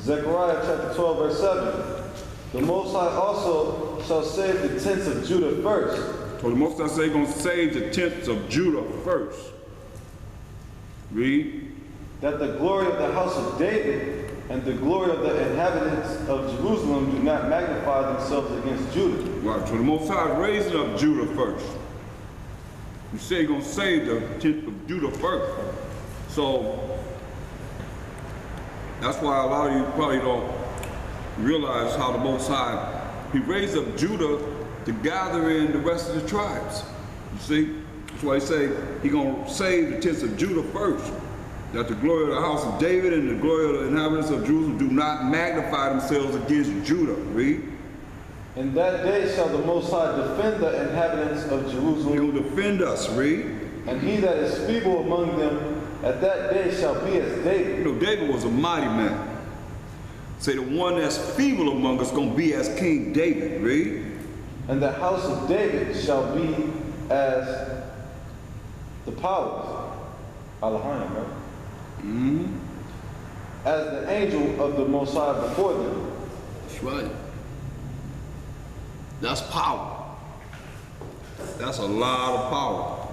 Zechariah chapter 12, verse 7. The Most High also shall save the tents of Judah first. So the Most High say going to save the tents of Judah first. Read. That the glory of the house of David and the glory of the inhabitants of Jerusalem do not magnify themselves against Judah. Right, so the Most High is raising up Judah first. You say he's going to save the tent of Judah first. So that's why a lot of you probably don't realize how the Most High, he raised up Judah to gather in the rest of the tribes. You see? That's why he say he's going to save the tents of Judah first. That the glory of the house of David and the glory of the inhabitants of Jerusalem do not magnify themselves against Judah. Read. In that day shall the Most High defend the inhabitants of Jerusalem. He will defend us. Read. And he that is feeble among them at that day shall be as David. You know, David was a mighty man. Say the one that's feeble among us going to be as King David. Read. And the house of David shall be as the powers. Elohim, right? Mm-hmm. As the angel of the Most High before them. That's right. That's power. That's a lot of power.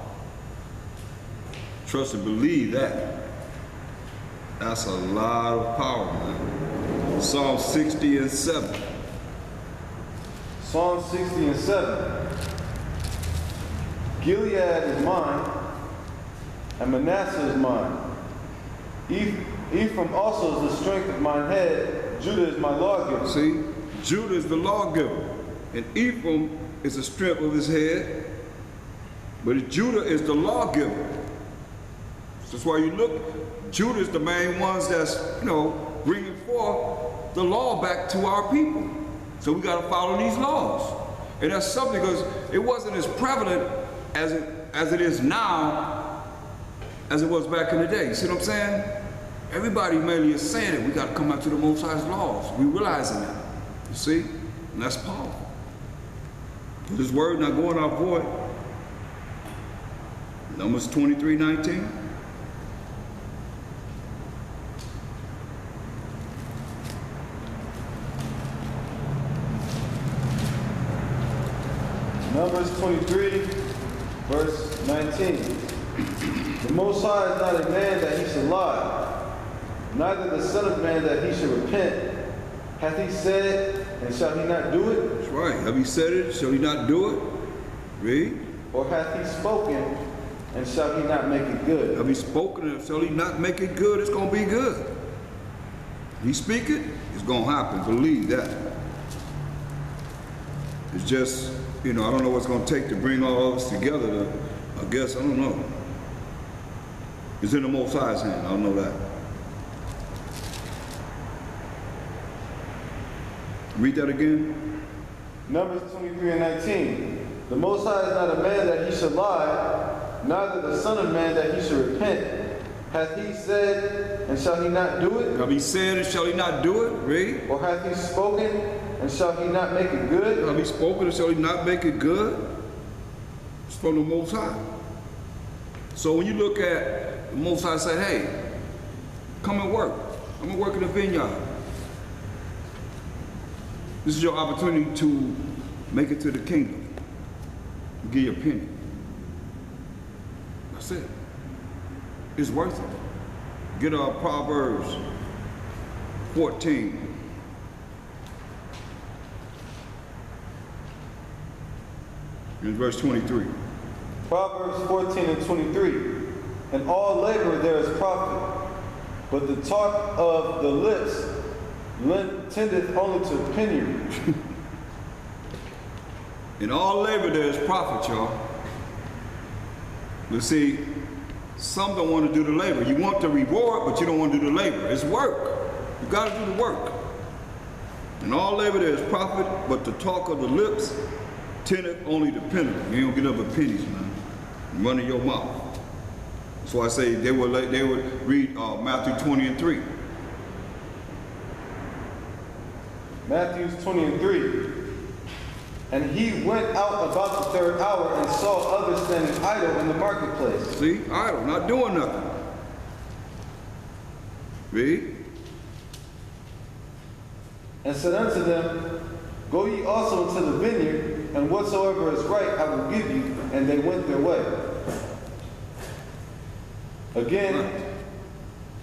Trust and believe that. That's a lot of power, man. Psalm 60 and 7. Psalm 60 and 7. Gilead is mine, and Manasseh is mine. Ephraim also is the strength of mine head. Judah is my lawgiver. See, Judah is the lawgiver, and Ephraim is the strength of his head. But Judah is the lawgiver. That's why you look, Judah is the main ones that's, bringing forth the law back to our people. So we got to follow these laws. And that's something because it wasn't as prevalent as it is now as it was back in the day. You see what I'm saying? Everybody mainly is saying it. We got to come back to the Most High's laws. We realizing that. You see? And that's powerful. This word not going out void. Numbers 23:19. Numbers 23, verse 19. The Most High is not a man that he should lie, neither the Son of Man that he should repent. Hath he said, and shall he not do it? That's right. Have he said it? Shall he not do it? Read. Or hath he spoken, and shall he not make it good? Have he spoken, and shall he not make it good? It's going to be good. He speak it, it's going to happen. Believe that. It's just, I don't know what's going to take to bring all of us together. I guess, I don't know. It's in the Most High's hand. I don't know that. Read that again. Numbers 23 and 19. The Most High is not a man that he should lie, neither the Son of Man that he should repent. Hath he said, and shall he not do it? Have he said, and shall he not do it? Read. Or hath he spoken, and shall he not make it good? Have he spoken, and shall he not make it good? It's from the Most High. So when you look at the Most High say, hey, come and work. I'm going to work in the vineyard. This is your opportunity to make it to the kingdom. Give your penny. That's it. It's worth it. Get Proverbs 14. In verse 23. Proverbs 14 and 23. In all labor there is profit, but the talk of the lips tendeth only to penury. In all labor there is profit, y'all. You see, some don't want to do the labor. You want the reward, but you don't want to do the labor. It's work. You got to do the work. In all labor there is profit, but the talk of the lips tendeth only to penury. You ain't gonna get up a pennies, man. Run in your mouth. That's why I say they would read Matthew 20 and 3. Matthew 20 and 3. And he went out about the third hour and saw others standing idle in the marketplace. See, idle, not doing nothing. Read. and said unto them, Go ye also into the vineyard, and whatsoever is right I will give you. And they went their way. Again,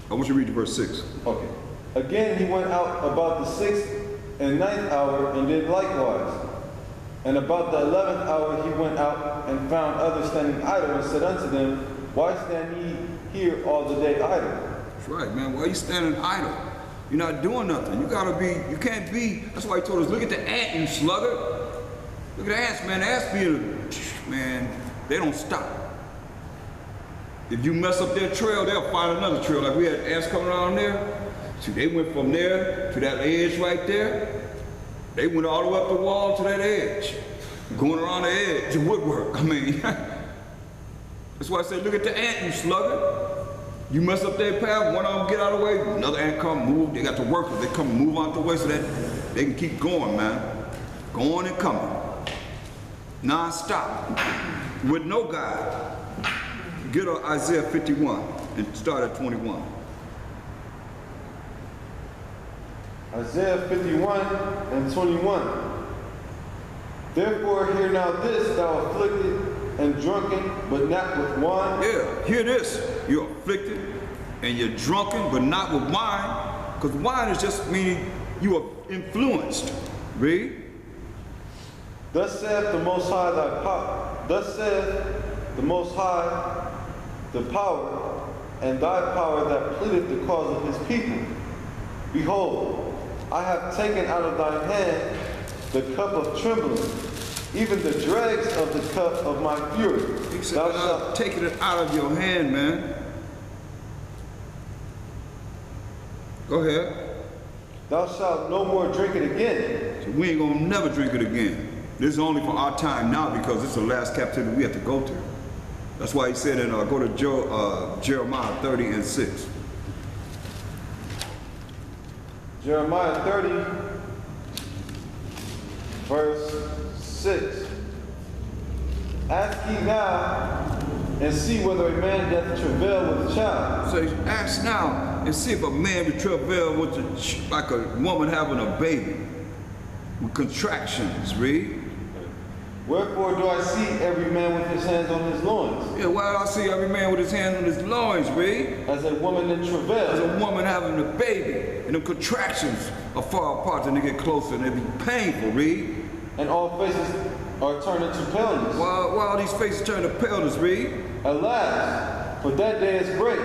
I want you to read to verse 6. okay. Again he went out about the 6th and 9th hour, and did likewise. And about the 11th hour he went out, and found others standing idle, and said unto them, Why stand ye here all the day idle? That's right, man. Why are you standing idle? You're not doing nothing. You gotta be, you can't be, that's why he told us, look at the ant, you sluggard. Look at the ants, man. The ants man, they don't stop. If you mess up their trail, they'll find another trail. Like we had ants coming around there. See, they went from there to that edge right there. They went all the way up the wall to that edge. Going around the edge, the woodwork. I mean, that's why I said, look at the ant, you sluggard. You mess up their path, one of them get out of the way, another ant come, move. They got to work, they come move out the way so that they can keep going, man. Going and coming. Non-stop. With no guide. Get on Isaiah 51 and start at 21. Isaiah 51 and 21. Therefore hear now this, thou afflicted and drunken, but not with wine. Yeah, hear this. You're afflicted and you're drunken, but not with wine. Because wine is just meaning you are influenced. Read. Thus saith the Most High thy power. Thus saith the Most High the power, and thy power that pleadeth the cause of his people. Behold, I have taken out of thine hand the cup of trembling, even the dregs of the cup of my fury. He said, I'm taking it out of your hand, man. Go ahead. Thou shalt no more drink it again. So we ain't gonna never drink it again. This is only for our time now because it's the last captivity we have to go through. That's why he said in go to Jeremiah 30 and 6. Jeremiah 30, verse 6. Ask ye now, and see whether a man doth travail with a child. So ask now and see if a man will travail with like a woman having a baby with contractions. Read. Wherefore do I see every man with his hands on his loins? Yeah, why do I see every man with his hands on his loins, read? As a woman in travail. As a woman having a baby, and the contractions are far apart and they get closer and they be painful, read? And all faces are turned into paleness. Why all these faces turn to paleness, read? Alas, for that day is great,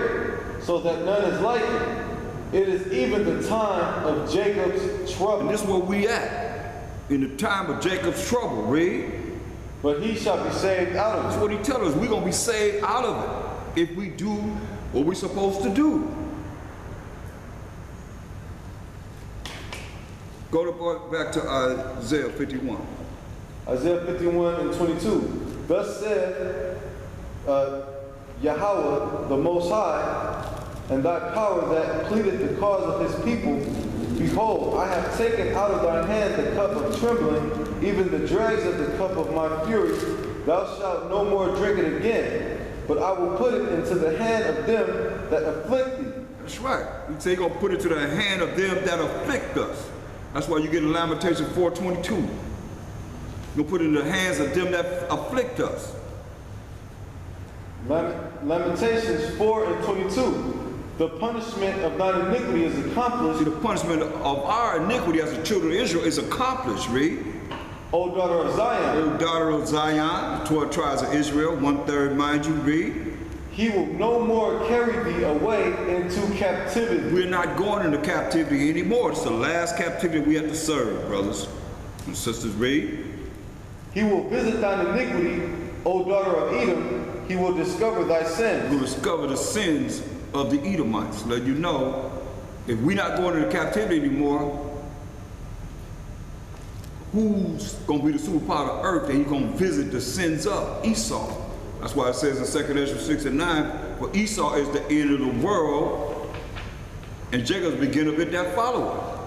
so that none is like it. It is even the time of Jacob's trouble. And this is where we at, in the time of Jacob's trouble, read? But he shall be saved out of it. That's what he tells us. We're going to be saved out of it if we do what we're supposed to do. Go back to Isaiah 51. Isaiah 51 and 22. Thus said Yahweh, the Most High, and thy power that pleadeth the cause of his people, behold, I have taken out of thine hand the cup of trembling, even the dregs of the cup of my fury. Thou shalt no more drink it again, but I will put it into the hand of them that afflict thee. That's right. He said he's going to put it to the hand of them that afflict us. That's why you get in Lamentation 4:22. He's going to put it in the hands of them that afflict us. Lamentations 4 and 22. The punishment of thine iniquity is accomplished. See, the punishment of our iniquity as the children of Israel is accomplished, read. O daughter of Zion. O daughter of Zion, the 12 tribes of Israel, 1/3, mind you, read. He will no more carry thee away into captivity. We're not going into captivity anymore. It's the last captivity we have to serve, brothers and sisters, read. He will visit thine iniquity, O daughter of Edom. He will discover thy sins. We'll discover the sins of the Edomites. Let you know, if we're not going into captivity anymore, who's going to be the superpower of earth that he's going to visit the sins of? Esau. That's why it says in 2 Ezra 6 and 9, for Esau is the end of the world, and Jacob's the beginning of it that followeth.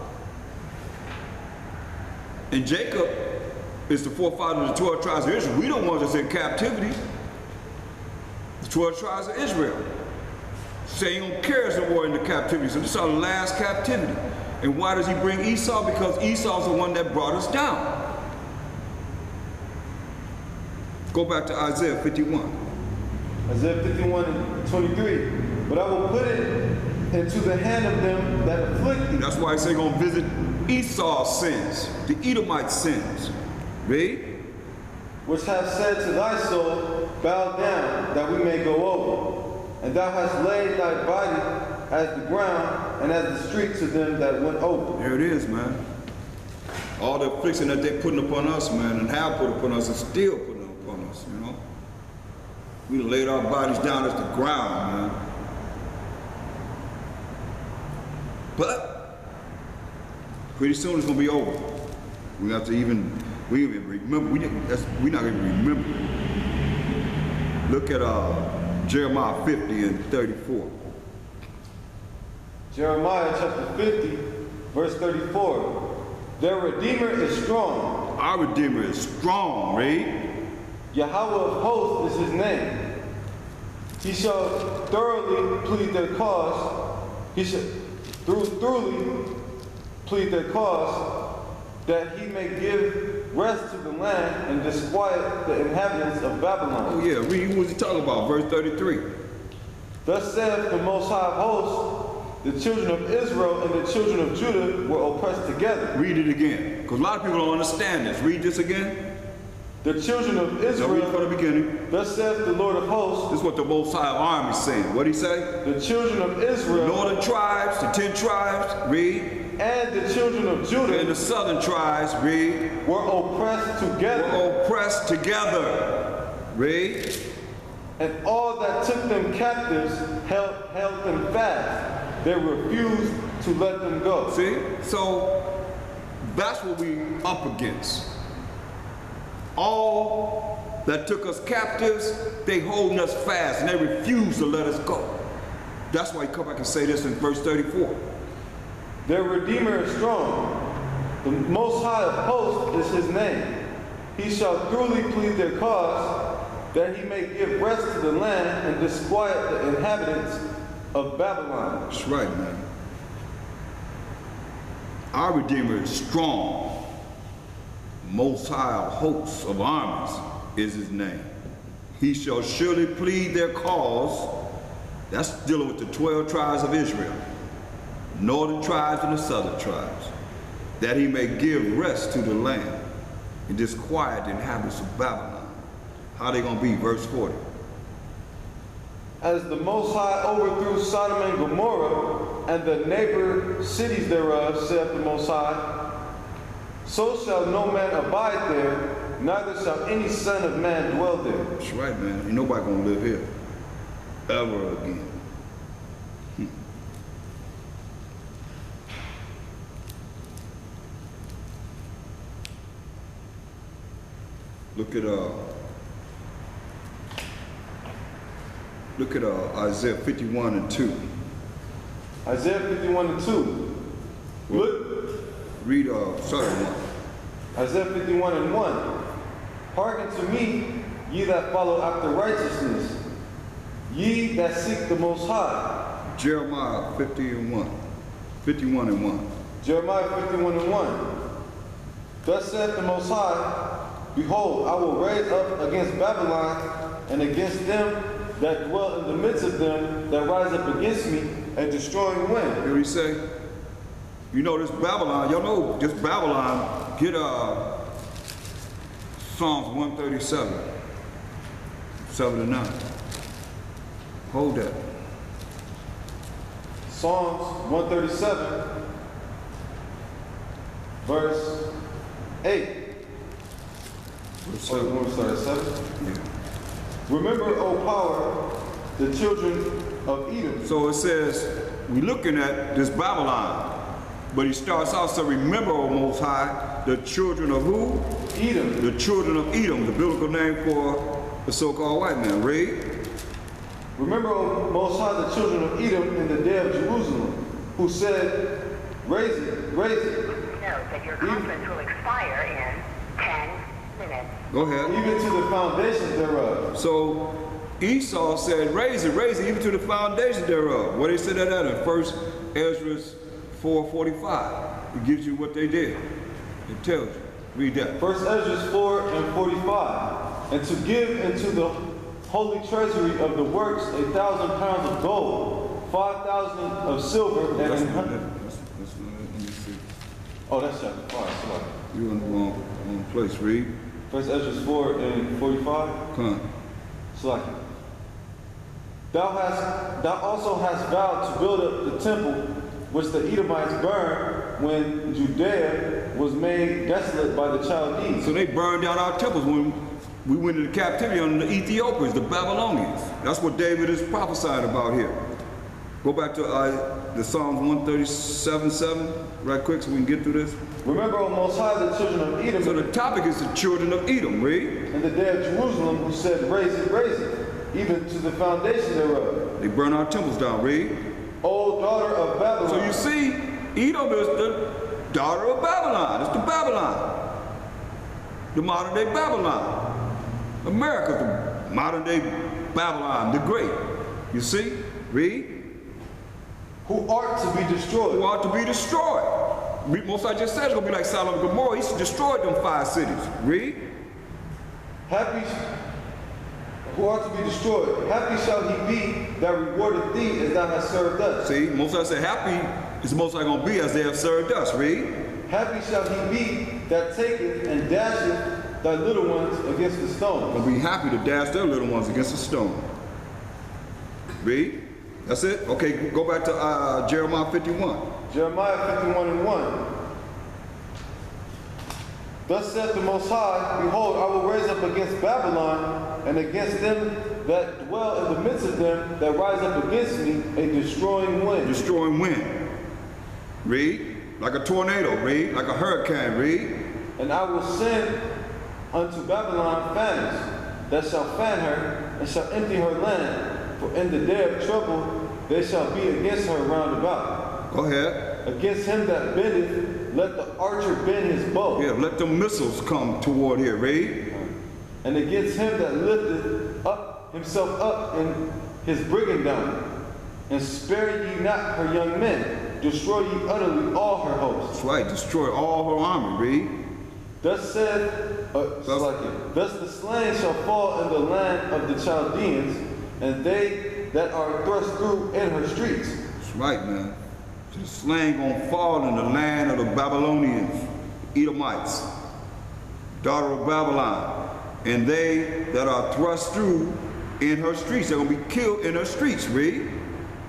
And Jacob is the forefather of the 12 tribes of Israel. We don't want us in captivity. The 12 tribes of Israel. Say he don't carry us no more into captivity. So this is our last captivity. And why does he bring Esau? Because Esau's the one that brought us down. Go back to Isaiah 51. Isaiah 51 and 23. But I will put it into the hand of them that afflict thee. That's why I say gonna visit Esau's sins, the Edomite sins. Read. Which have said to thy soul, bow down, that we may go over. And thou hast laid thy body as the ground, and as the street to them that went over. There it is, man. All the affliction that they're putting upon us, man, and have put upon us, and still putting upon us, you know. We done laid our bodies down as the ground, man. But pretty soon it's gonna be over. We have to even remember. We're not gonna remember. Look at Jeremiah 50 and 34. Jeremiah chapter 50, verse 34. Their Redeemer is strong. Our Redeemer is strong, right? Yahweh of hosts is his name. He shall thoroughly plead their cause. He shall thoroughly plead their cause, that he may give rest to the land and disquiet the inhabitants of Babylon. Oh yeah, read what he talking about, verse 33. Thus saith the Most High of hosts, the children of Israel and the children of Judah were oppressed together. Read it again, because a lot of people don't understand this. Read this again. The children of Israel. Now read from the beginning. Thus saith the Lord of hosts. This is what the Most High of Armies is saying. What did he say? The children of Israel. The northern tribes, the 10 tribes, read. And the children of Judah. And the southern tribes, read. Were oppressed together. Were oppressed together. Read. And all that took them captives held them fast. They refused to let them go. See? So that's what we up against. All that took us captives, they holding us fast and they refuse to let us go. That's why he come back and say this in verse 34. Their Redeemer is strong. The Most High of hosts is his name. He shall truly plead their cause, that he may give rest to the land and disquiet the inhabitants of Babylon. That's right, man. Our Redeemer is strong. Most High of hosts of armies is his name. He shall surely plead their cause. That's dealing with the 12 tribes of Israel, northern tribes and the southern tribes, that he may give rest to the land and disquiet the inhabitants of Babylon. How they gonna be? Verse 40. As the Most High overthrew Sodom and Gomorrah and the neighbor cities thereof, saith the Most High, so shall no man abide there, neither shall any son of man dwell there. That's right, man. Ain't nobody gonna live here ever again. Look at Isaiah 51 and 2. Isaiah 51 and 2. Look. Read, sorry, 1. Isaiah 51 and 1. Hearken to me, ye that follow after righteousness, ye that seek the Most High. Jeremiah 50 and 1. 51 and 1. Jeremiah 51 and 1. Thus saith the Most High, behold, I will raise up against Babylon and against them that dwell in the midst of them that rise up against me and destroying when. Hear what he say? You know this Babylon, y'all know this Babylon, get Psalms 137, 7 to 9. Hold that. Psalms 137, verse 8. Verse Oh, 7. you want to start at 7? Yeah. Remember, O power, the children of Edom. So it says, we're looking at this Babylon, but he starts out saying, remember, O Most High, the children of who? Edom. The children of Edom, the biblical name for the so-called white man. Read. Remember, O Most High, the children of Edom in the day of Jerusalem, who said, raise it, raise it. Note that your conference will expire in 10 minutes. Go ahead. Even to the foundations thereof. So Esau said, raise it, even to the foundation thereof. What he said that in 1 Ezra 4:45. It gives you what they did. It tells you. Read that. First Ezra 4 and 45. And to give into the holy treasury of the works 1,000 pounds of gold, 5,000 of silver, and That's an not hundred. it. That's not it. Let me see. Oh, that's chapter 5. Sorry. You're in the wrong place. Read. First Ezra 4 and 45. Come. Select. Thou also hast vowed to build up the temple which the Edomites burned when Judea was made desolate by the Chaldees. So they burned down our temples when we went into captivity under the Ethiopians, the Babylonians. That's what David is prophesying about here. Go back to the Psalms 137:7 right quick so we can get through this. Remember, O Most High, the children of Edom, So the topic is the children of Edom. Read. in the day of Jerusalem, who said, raise it, even to the foundation thereof. They burn our temples down. Read. O daughter of Babylon. So you see, Edom is the daughter of Babylon. It's the Babylon. The modern day Babylon. America, the modern day Babylon, the great. You see? Read. Who art to be destroyed. Who are to be destroyed. Most I just said it's going to be like Sodom and Gomorrah. He destroyed them 5 cities. Read. Happy, who are to be destroyed. Happy shall he be that rewardeth thee as thou hast served us. See, Most I said happy is most I going to be as they have served us. Read. Happy shall he be that taketh and dasheth thy little ones against the stone. Going to be happy to dash their little ones against a stone. Read. That's it? Okay, go back to Jeremiah 51. Jeremiah 51 and 1. Thus saith the Most High, behold, I will raise up against Babylon and against them that dwell in the midst of them that rise up against me a destroying wind. Destroying wind. Read. Like a tornado. Read. Like a hurricane. Read. And I will send unto Babylon famines that shall fan her and shall empty her land. For in the day of trouble they shall be against her round about. Go ahead. Against him that bendeth, let the archer bend his bow. Yeah, let the missiles come toward here. Read. And against him that lifteth up himself up in his brigandine. And spare ye not her young men. Destroy ye utterly all her hosts. That's right. Destroy all her army. Read. Thus said, thus the slain shall fall in the land of the Chaldeans, and they that are thrust through in her streets. That's right, man. So the slain gonna fall in the land of the Babylonians, Edomites, daughter of Babylon, and they that are thrust through in her streets. They're gonna be killed in her streets. Read.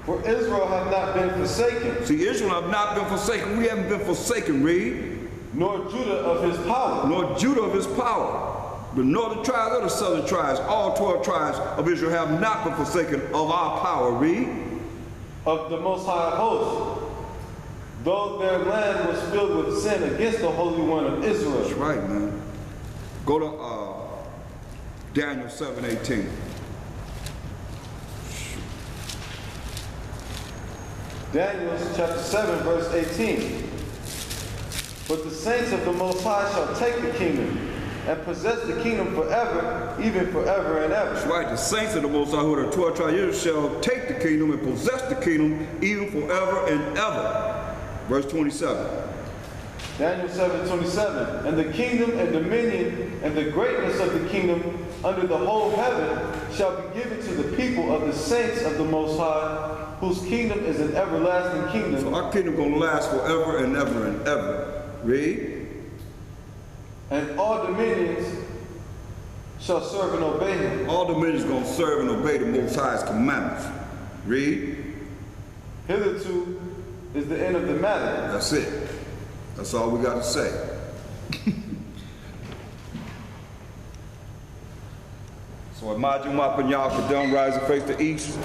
For Israel have not been forsaken. See, Israel have not been forsaken. We haven't been forsaken. Read. Nor Judah of his power. Nor Judah of his power. The northern tribes or the southern tribes, all 12 tribes of Israel have not been forsaken of our power. Read. Of the Most High of hosts, though their land was filled with sin against the Holy One of Israel. That's right, man. Go to Daniel 7:18. Daniel chapter 7, verse 18. But the saints of the Most High shall take the kingdom, and possess the kingdom forever, even forever and ever. That's right. The saints of the Most High, who are the 12 tribes of Israel, shall take the kingdom and possess the kingdom, even forever and ever. Verse 27. Daniel 7:27. And the kingdom and dominion and the greatness of the kingdom under the whole heaven shall be given to the people of the saints of the Most High, whose kingdom is an everlasting kingdom. So our kingdom gonna last forever and ever and ever. Read. And all dominions shall serve and obey him. All dominions gonna serve and obey the Most High's commandments. Read. Hitherto is the end of the matter. That's it. That's all we got to say. So imagine Mapanyal Kadam rise and face the east.